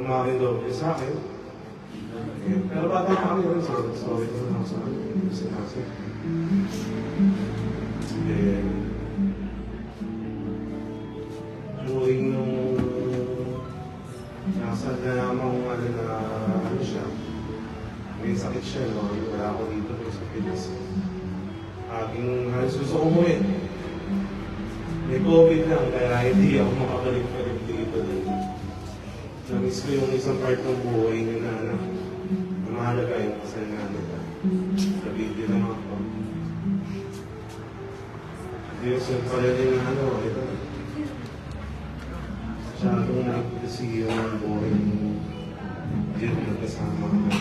kumain daw sa akin. Pero bata pa kami rin, so sorry ko lang sa akin. Sinasa. During nung nasa naman kung ano siya, may sakit siya, no? Wala ako dito, may sakit kasi. Aking halos gusto ko umuwi. May COVID lang, kaya hindi ako makabalik-balik dito. Namiss ko yung isang part ng buhay niyo na anak. Mahalaga yung kasal na anak. Sa video lang ako. Diyos yung pala din na ito. Masyadong nakikita yung buhay niyo. Hindi ko nagkasama kami.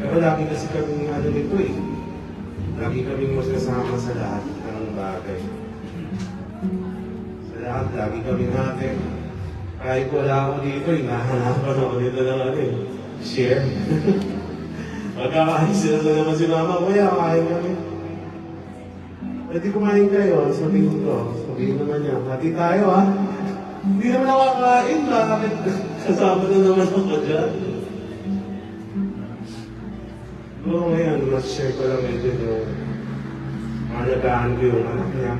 Pero lagi kasi kami nito eh. Lagi kami magkasama sa lahat ng bagay. Sa lahat, lagi kami natin. Kahit wala ako dito, hinahanapan ako dito ng share. Pagkakain sila na naman si mama, kuya, kain kami. Pwede kumain kayo, sabihin ko. Sabihin naman niya, hati tayo ha. Hindi naman ako kakain, bakit kasama na naman ako dyan? Oo, ngayon, mas-share ko lang medyo yung malagaan ko yung anak niya.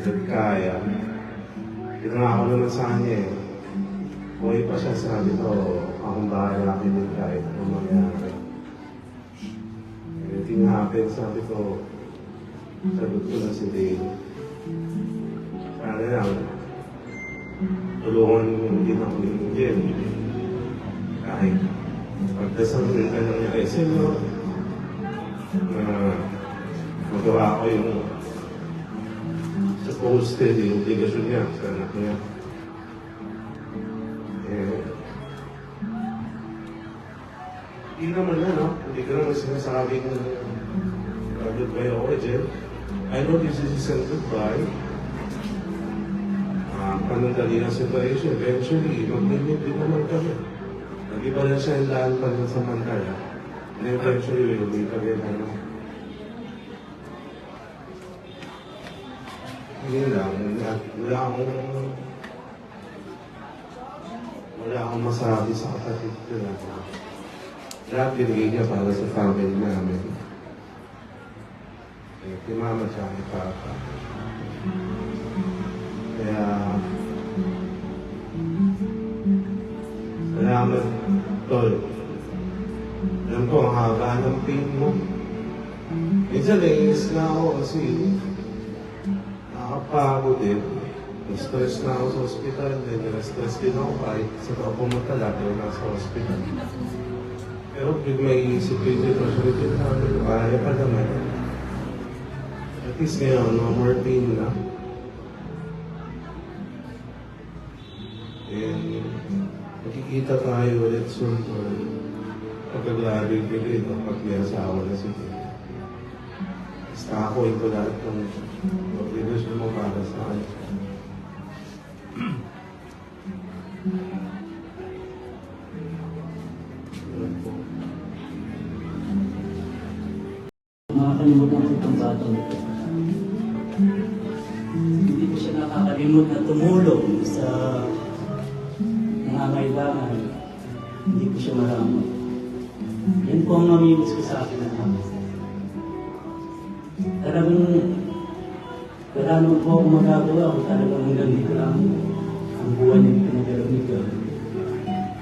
At kaya. Ginawa ko naman sa kanya eh. Buhay pa siya, sabi ko, akong bahala din kahit anong mangyari. Anything happen, sabi ko, sagot ko na si Dave. Sana lang, tulungan mo din ako ni Jen. Kahit pagdasal rin ka ng niya, sino na magawa ko yung posted yung obligasyon niya sa anak niya. Hindi naman na, no? Hindi ko naman sinasabing goodbye ako, Jen. I know this is a goodbye. Panandali ng separation. Eventually, mag-limit din naman kami. Nag-iba na siya yung daan pa sa Mantala. And eventually, we'll meet again, ano? Hindi lang, wala akong masabi sa kapatid ko na lahat binigay niya para sa family namin. Kay mama siya, kay papa. Kaya, salamat, tol. Alam ko, ang haba ng pain mo. Minsan, nainis na ako kasi nakapagod din. Na-stress na ako sa hospital. Na-stress din ako kahit sa tao pumunta lagi ako nasa hospital. Pero pag may isip ko yung depression, sabi ko, kaya pa naman. At least ngayon, no more pain na. And magkikita tayo ulit soon. Pagkaglabi ko rin kapag may asawa na siya. Basta ako ito lahat ng obligasyon mo para sa akin. Makakalimutan ko itong batang ito. Hindi ko siya nakakalimut na tumulong sa nangangailangan. Hindi ko siya malaman. Yan po ang mamimiss ko sa akin na namin. Talagang wala naman po akong magagawa kung talagang hanggang dito lang ang buhay niya pinag-alamigan.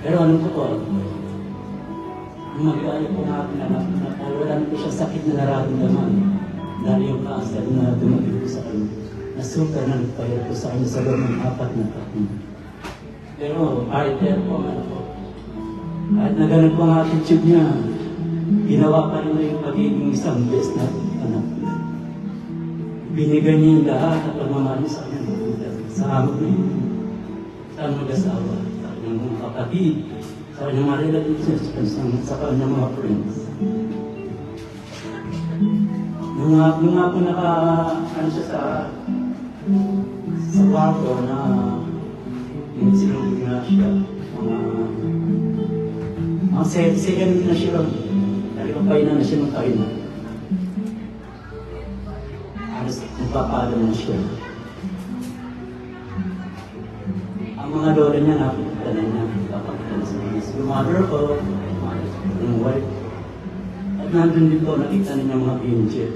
Pero ano ko po, mag-aaya po nga ako na wala na po siya sakit na nararamdaman dahil yung cancer na dumating po sa kanya. Nasuka na nagpahirap po sa kanya sa loob ng 4 na taon. Pero kahit yan po, ano po, kahit na ganun po ang attitude niya, ginawa pa rin na yung pagiging isang best na anak. Binigay niya yung lahat at pagmamahal niya sa kanya. Sa amot niya, sa mag-asawa, sa kanyang mga kapatid, sa kanyang mga relatives, sa kanyang mga friends. Nung nga po ano siya sa kwarto na yung sinunod na siya, ang second na siya, nalipapainan na siya ng kainan. Halos nagpapaalam na siya. Ang ang mga lola niya, nakikita na niya, papakita na sa mga yung mother ko, yung wife. At nandun din po, nakita niya mga angel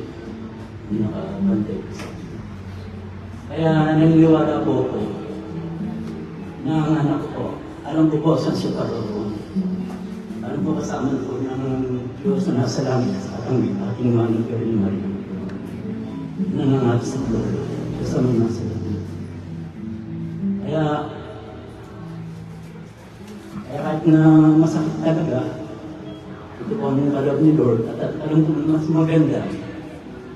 na nakabantay ko sa akin. Kaya naniniwala po ako na ang anak ko, alam ko po saan siya paroroon. Alam ko kasama po ng Diyos na nasa langit sa ating manong Karin Maria. Nanangat sa Lord, kasama nasa langit. Kaya kahit na masakit talaga, ito po ang kalab ni Lord, at alam ko mas maganda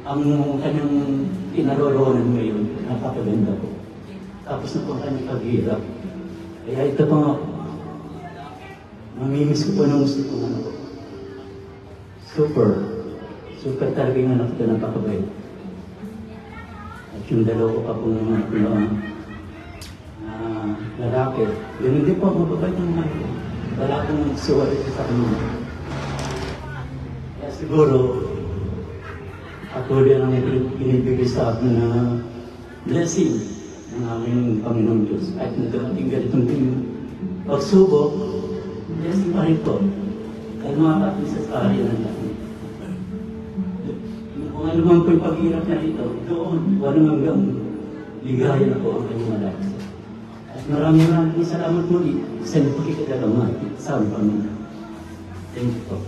ang kanyang pinaroroonan ngayon, napakaganda po. Tapos na po ang kanyang paghirap. Kaya ito po nga, mamimiss ko po ng gusto ko ano po. Super talaga yung anak ko napakabait. At yung dalawa ko pa pong anak na lalaki. Ganun din po, mababait ng anak ko. Wala akong nagsiwalay sa kanila. Kaya siguro, patuloy ang binibigay sa akin na blessing ng aming Panginoon Diyos. Kahit na dumating ganitong pagsubok, blessing pa rin po. Kaya makakapisa sa kaya ng lahat. Kung ano man po yung paghirap na ito, doon, walang hanggang ligaya na po ang kanyang malaksa. At maraming salamat muli sa inyong pagkikadalaman sa aming Panginoon. Thank you po.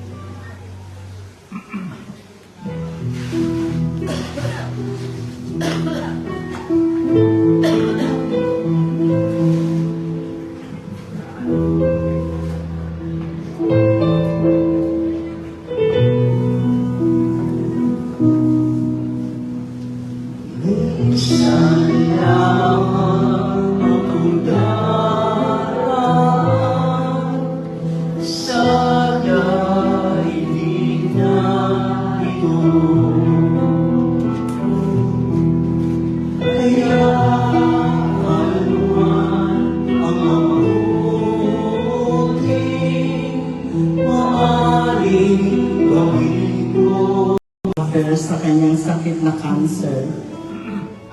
Sa kanyang sakit na cancer.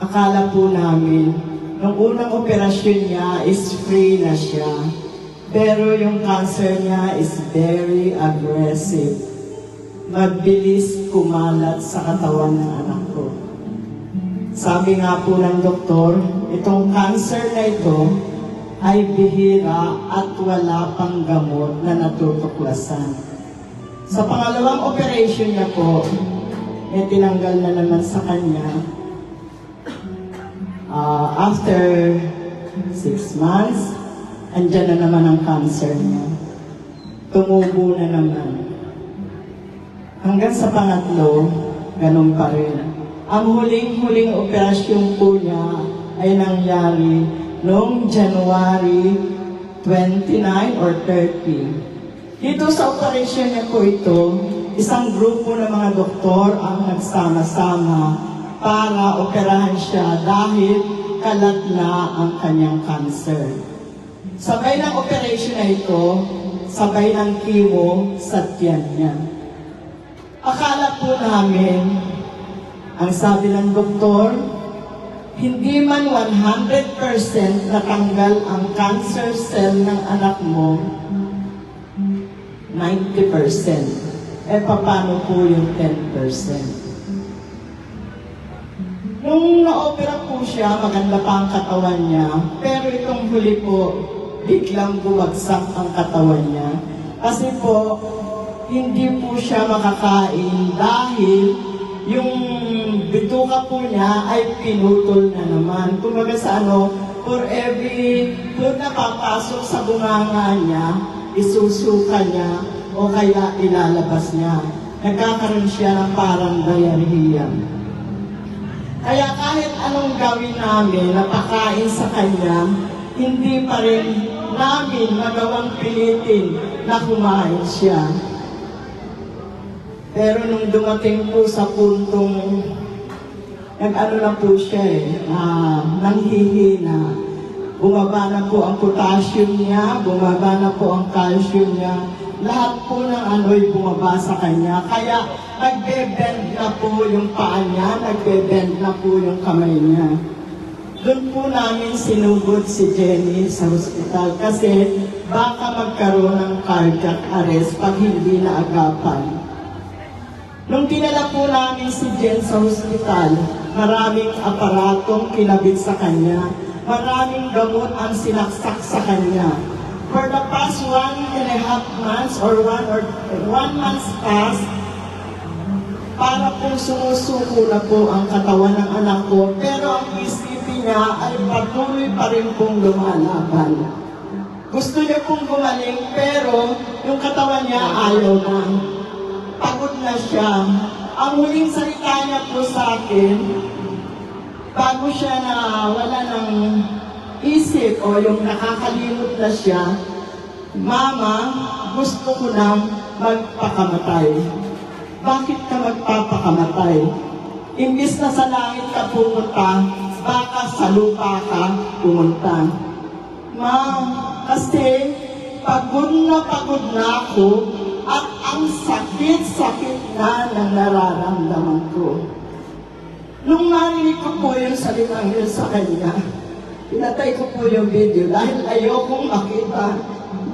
Akala po namin, nung unang operasyon niya is free na siya. Pero yung cancer niya is very aggressive. Mabilis kumalat sa katawan ng anak ko. Sabi nga po ng doktor, itong cancer na ito ay bihira at wala pang gamot na natutuklasan. Sa pangalawang operation niya po, tinanggal na naman sa kanya. After 6 months, andyan na naman ang cancer niya. Tumubo na naman. Hanggang sa pangatlo, ganun pa rin. Ang huling-huling operasyon po niya ay nangyari noong January 29 or 30. Dito sa operasyon niya po ito, isang grupo ng mga doktor ang nagsama-sama para operahan siya dahil kalat na ang kanyang cancer. Sabay ng operation na ito, sabay ng chemo sa tiyan niya. Akala po namin, ang sabi ng doktor, hindi man 100% natanggal ang cancer cell ng anak mo, 90%. Paano po yung 10%? Nung na-opera po siya, maganda pa ang katawan niya. Pero itong huli po, biglang bumagsak ang katawan niya. Kasi po, hindi po siya makakain dahil yung bituka po niya ay pinutol na naman. Kumbaga sa for every food na papasok sa bunganga niya, isusuka niya, o kaya ilalabas niya. Nagkakaroon siya ng parang diarrhea. Kaya kahit anong gawin namin, napakain sa kanya, hindi pa rin namin magawang pilitin na kumain siya. Pero nung dumating po sa puntong na po siya nanghihina. Bumaba na po ang potassium niya, bumaba na po ang calcium niya. Lahat po ng ay bumaba sa kanya. Kaya nagbe-bend na po yung paa niya, nagbe-bend na po yung kamay niya. doon po namin sinugod si Jenny sa hospital kasi baka magkaroon ng cardiac arrest pag hindi naagapan. Nung dinala po namin si Jen sa hospital, maraming aparatong kinabit sa kanya, maraming gamot ang sinaksak sa kanya. For the past 1.5 months or 1 month past, para pong sumusuko na po ang katawan ng anak ko, pero ang isipin niya ay patuloy pa rin pong lumalaban. Gusto niya pong gumaling, pero yung katawan niya ayaw na. Pagod na siya. Ang huling salita niya po sa akin, bago siya na wala ng isip o yung nakakalimot na siya, Mama, gusto ko nang magpakamatay. Bakit ka magpapakamatay? Imbis na sa langit ka pumunta, baka sa lupa ka pumunta. Ma, kasi pagod na ako at ang sakit-sakit na ng nararamdaman ko. Nung narinig ko po yung salitang yun sa kanya, pinatay ko po yung video dahil ayokong makita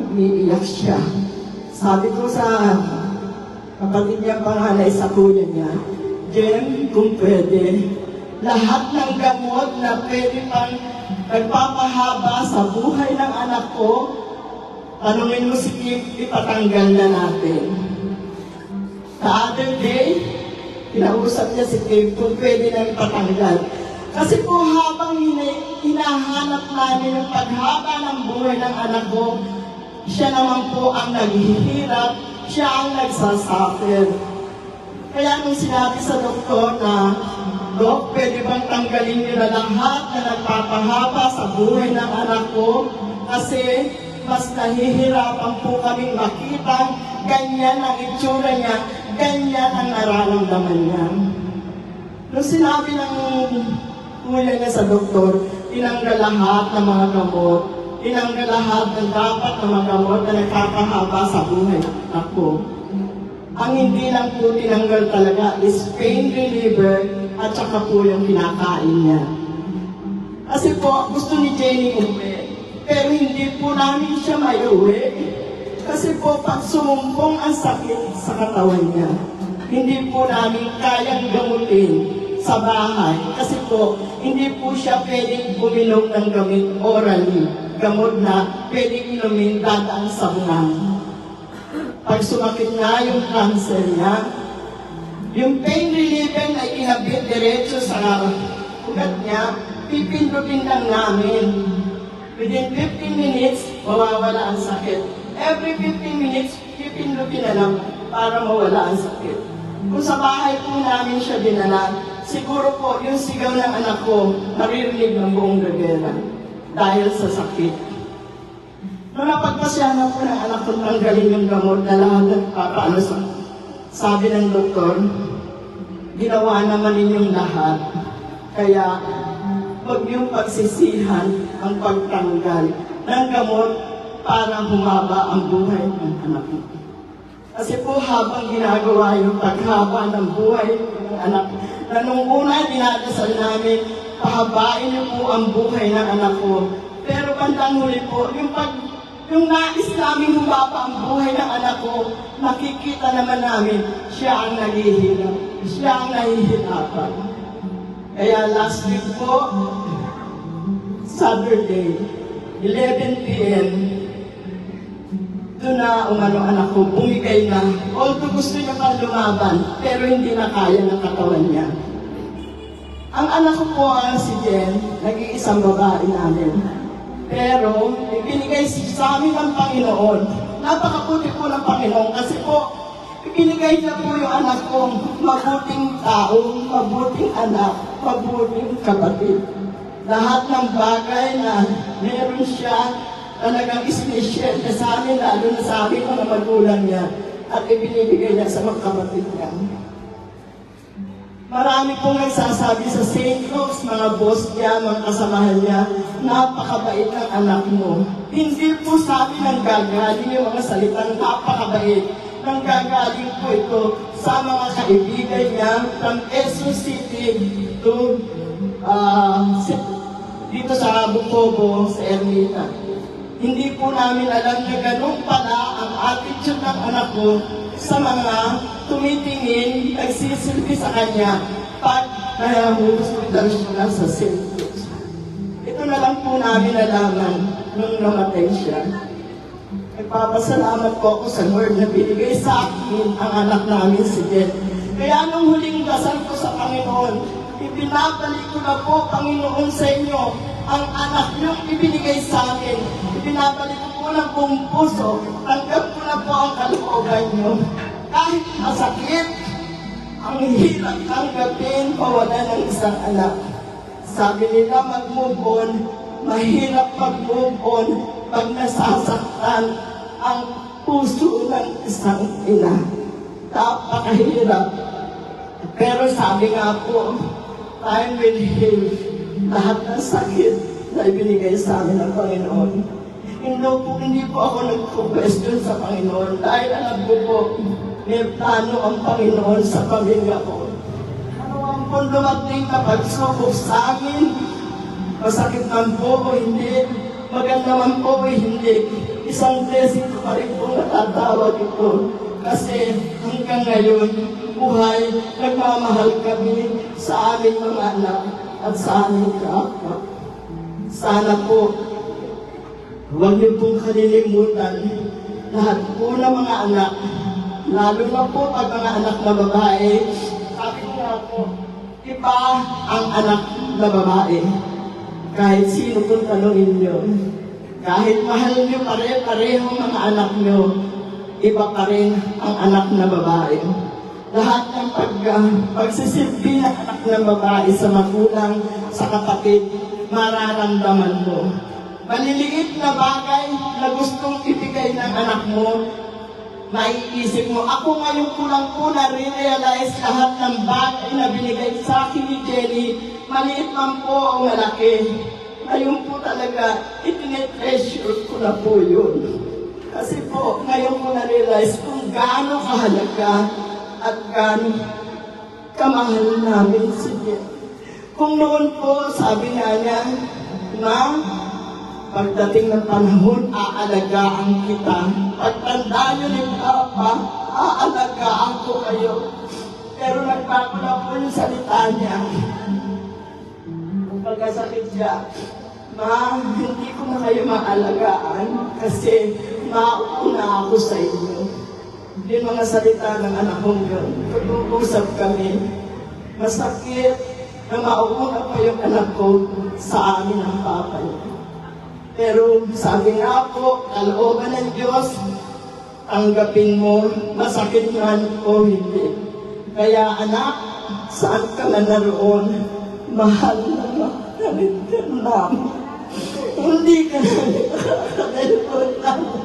umiiyak siya. Sabi ko sa kapatid niya panganay sa kuya niya, Jen, kung pwede, lahat ng gamot na pwede pang nagpapahaba sa buhay ng anak ko, tanungin mo si Kim, ipatanggal na natin. The other day, kinausap niya si Kim kung pwede na ipatanggal. Kasi po habang hinahanap namin yung paghaba ng buhay ng anak ko, siya naman po ang naghihirap, siya ang nagsasuffer. Kaya nung sinabi sa doktor na, Dok, pwede bang tanggalin niyo na lahat na nagpapahaba sa buhay ng anak ko? Kasi mas nahihirapan po kaming makita, ganyan ang itsura niya, ganyan ang nararamdaman niya. Nung sinabi ng kuya niya sa doktor, tinanggal lahat ng mga gamot, tinanggal lahat ng dapat na mga gamot na nagpapahaba sa buhay ng anak ko. Ang hindi lang po tinanggal talaga is pain reliever at saka po yung kinakain niya. Kasi po, gusto ni Jenny umuwi. Pero hindi po namin siya maiuwi. Kasi po, pag sumumpong ang sakit sa katawan niya, hindi po namin kayang gamutin sa bahay. Kasi po, hindi po siya pwedeng uminom ng gamit orally. Gamot na pwedeng inumin dadaan sa bungang. Pag sumakit na yung cancer niya, yung pain reliever na ikinabit diretso sa ugat niya, pipindutin lang namin. Within 15 minutes, mawawala ang sakit. Every 15 minutes, pipindutin na lang para mawala ang sakit. Kung sa bahay po namin siya dinala, siguro po yung sigaw ng anak ko, maririnig ng buong Rivera dahil sa sakit. Nung napagpasya na po ng anak ko tanggalin yung gamot na lahat nagpapaano sa sabi ng doktor, ginawa naman ninyong lahat. Kaya, huwag niyong pagsisihan ang pagtanggal ng gamot para humaba ang buhay ng anak mo. Kasi po habang ginagawa yung paghaba ng buhay ng anak, na nung una dinadasal namin, pahabain niyo po ang buhay ng anak ko. Pero bandang huli po, yung nais namin humaba ang buhay ng anak ko, nakikita naman namin, siya ang naghihirap, siya ang nahihirapan. Kaya last week po, Saturday, 11 p.m., doon na umano anak ko, bumigay na. Although gusto niya pang lumaban, pero hindi na kaya ng katawan niya. Ang anak ko po ang si Jen, nag-iisang babae namin. Pero, ibinigay sa amin ng Panginoon. Napakabuti po ng Panginoon kasi po, ibinigay niya po yung anak ko, mabuting tao, mabuting anak, mabuting kapatid. Lahat ng bagay na meron siya, talagang special na sa amin, lalo na sa amin mga magulang niya, at ibinibigay niya sa mga kapatid niya. Marami pong nagsasabi sa St. Luke's, mga boss niya, mga kasamahan niya, napakabait ng anak mo. Hindi po sabi ng gagaling yung mga salitang napakabait. Nang gagaling po ito sa mga kaibigan niya from Quezon City to dito sa Bukobo, sa Ermita. Hindi po namin alam na ganun pala ang attitude ng anak ko sa mga tumitingin, nagsisilbi sa kanya pag nahuhospital siya sa sentence. Ito na lang po namin nalaman nung namatay siya. Nagpapasalamat po ako sa Lord na binigay sa akin ang anak namin si Jen. Kaya nung huling dasal ko sa Panginoon, ibinabalik ko na po, Panginoon, sa inyo ang anak niyong ibinigay sa akin. Ibinabalik ko po ng buong puso. Tanggap ko na po ang kalooban niyo. Kahit masakit, ang hirap tanggapin pawala ng isang anak. Sabi nila mag-move on, mahirap mag-move on pag nasasaktan ang puso ng isang ina. Napakahirap. Pero sabi nga po, time will heal lahat ng sakit na ibinigay sa amin ng Panginoon. Hindi po ako nag-question sa Panginoon dahil alam ko po, may plano ang Panginoon sa pamilya ko. Ano ang po dumating na pagsubok sa amin? Masakit man po o hindi, maganda man po o hindi, isang blessing ko pa rin po natatawag ito. Kasi hanggang ngayon, buhay, nagmamahal kami sa aming mga anak at sa aming kapwa. Sana po, huwag niyo pong kalilimutan lahat po ng mga anak, lalo na po pag mga anak na babae. Sabi ko nga po, iba ang anak na babae. Kahit sino pong tanongin niyo, kahit mahal niyo pare-pareho mga anak niyo, iba pa rin ang anak na babae. Lahat ng pagsisilbi ng anak ng babae sa magulang, sa kapatid, mararamdaman mo. Maliliit na bagay na gustong ibigay ng anak mo, maiisip mo, ako ngayon ko lang po na-realize lahat ng bagay na binigay sa akin ni Jenny, maliit man po o malaki. Ngayon po talaga, itinetreasure ko na po yun. Kasi po, ngayon ko na-realize kung gaano kahalaga at gaano kamahal namin si Jenny. Kung noon po, sabi nga niya, na pagdating ng panahon, aalagaan kita. Pagtanda niyo ni Papa, aalagaan ko kayo. Pero nagbago na po yung salita niya. Kung pagkasakit siya, hindi ko na kayo maalagaan kasi mauna ako sa inyo. Yung mga salita ng anak kong yun, pag-uusap kami, masakit na mauna pa yung anak ko sa amin ang papa niya. Pero sabi nga po, kalooban ng Diyos, tanggapin mo, masakit man o hindi. Kaya anak, saan ka na naroon, mahal na makalit ka namin. Hindi ka na nakakalimutan namin.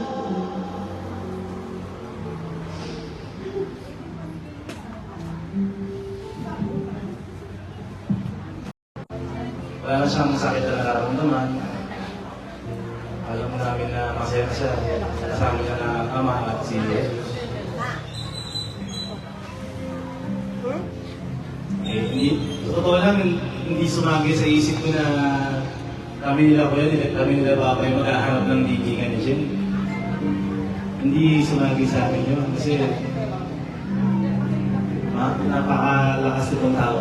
Wala na siyang sakit na nararamdaman. Alam mo namin na masaya siya. Kasama niya na ama at si Jesus. Totoo lang, hindi sumagi sa isip ko na kami nila kuya, kami nila papa yung maghahanap ng digingan ni Jen. Hindi sumagi sa amin yun. Kasi napakalakas itong tao.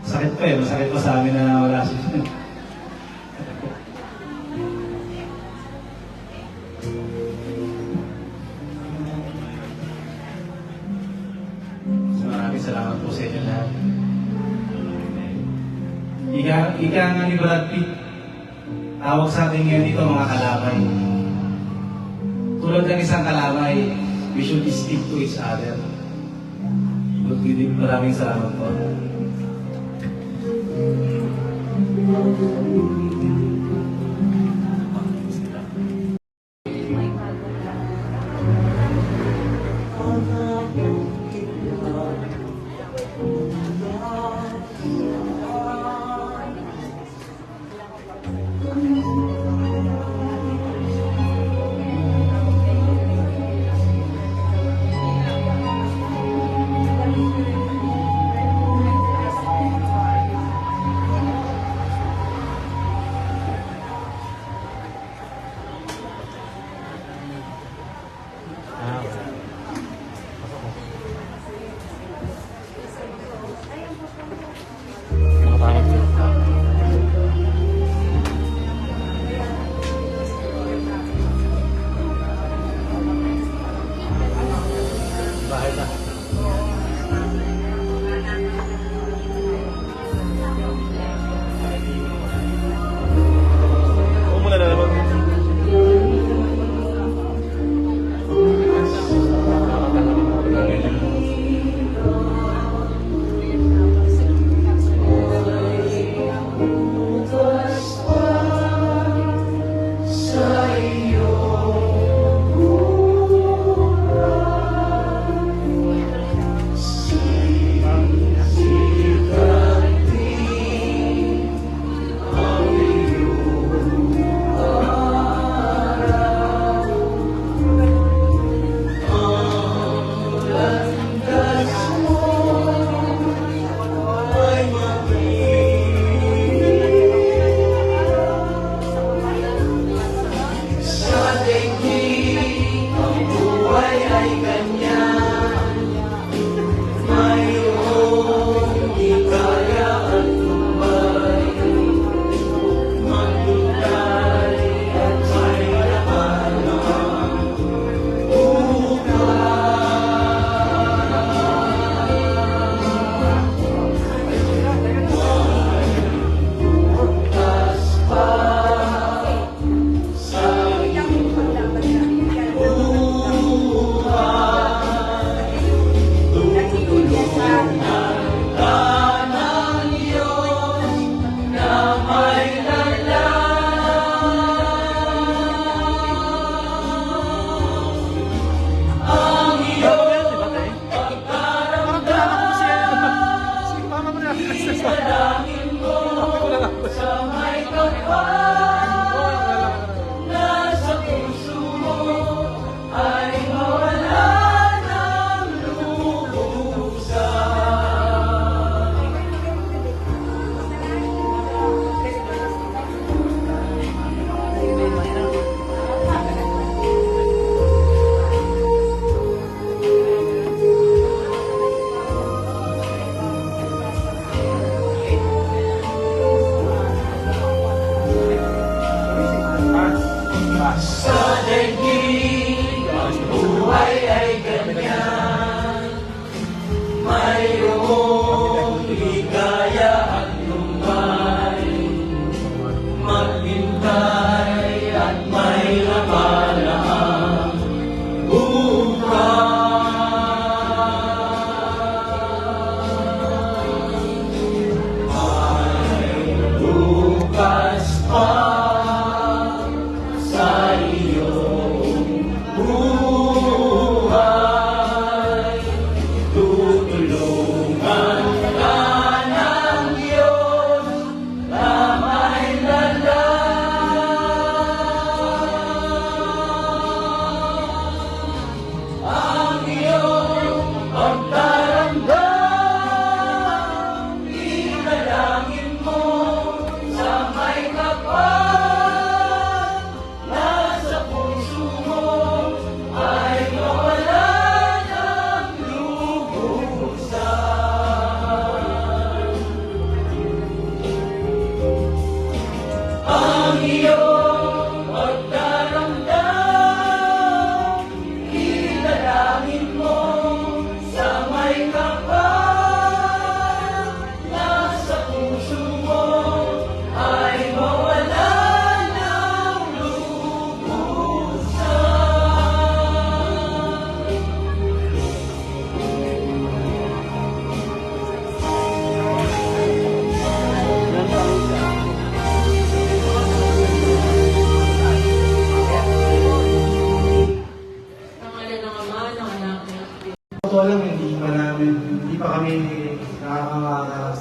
Sakit pa eh, masakit pa sa amin na wala siya. Maraming salamat po sa inyo lahat. Ika nga ni Brad Pitt, tawag sa atin ngayon dito mga kalamay. Tulad ng isang kalamay, we should stick to each other. Maraming salamat po. Anak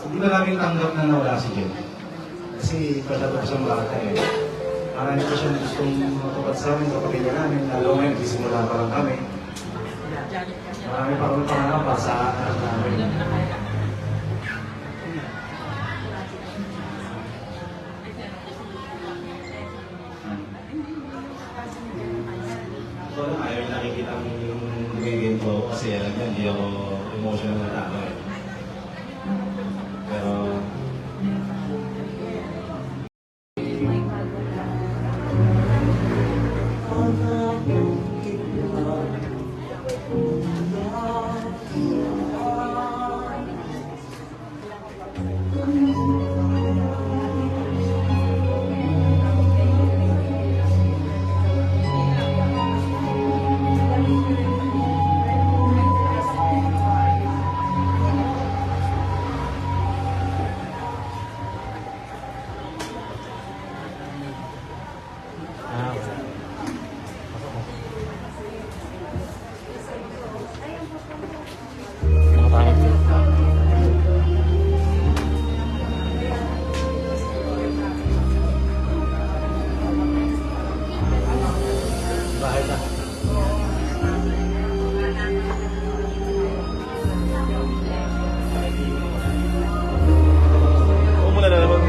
hindi na namin tanggap na nawala si Jen. Kasi patapos siyang bata eh. Marami pa siyang gustong matupad sa amin, sa pamilya namin, lalo ngayon, nagsisimula pa lang kami. Marami pa kami pangarap para sa anak namin. Ito lang, ayaw yung nakikita ang gagawin ko kasi alam niya, hindi ako emotional na tao eh. Pero bahay na. Muna na naman.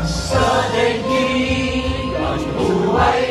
Sa daigdig ang buhay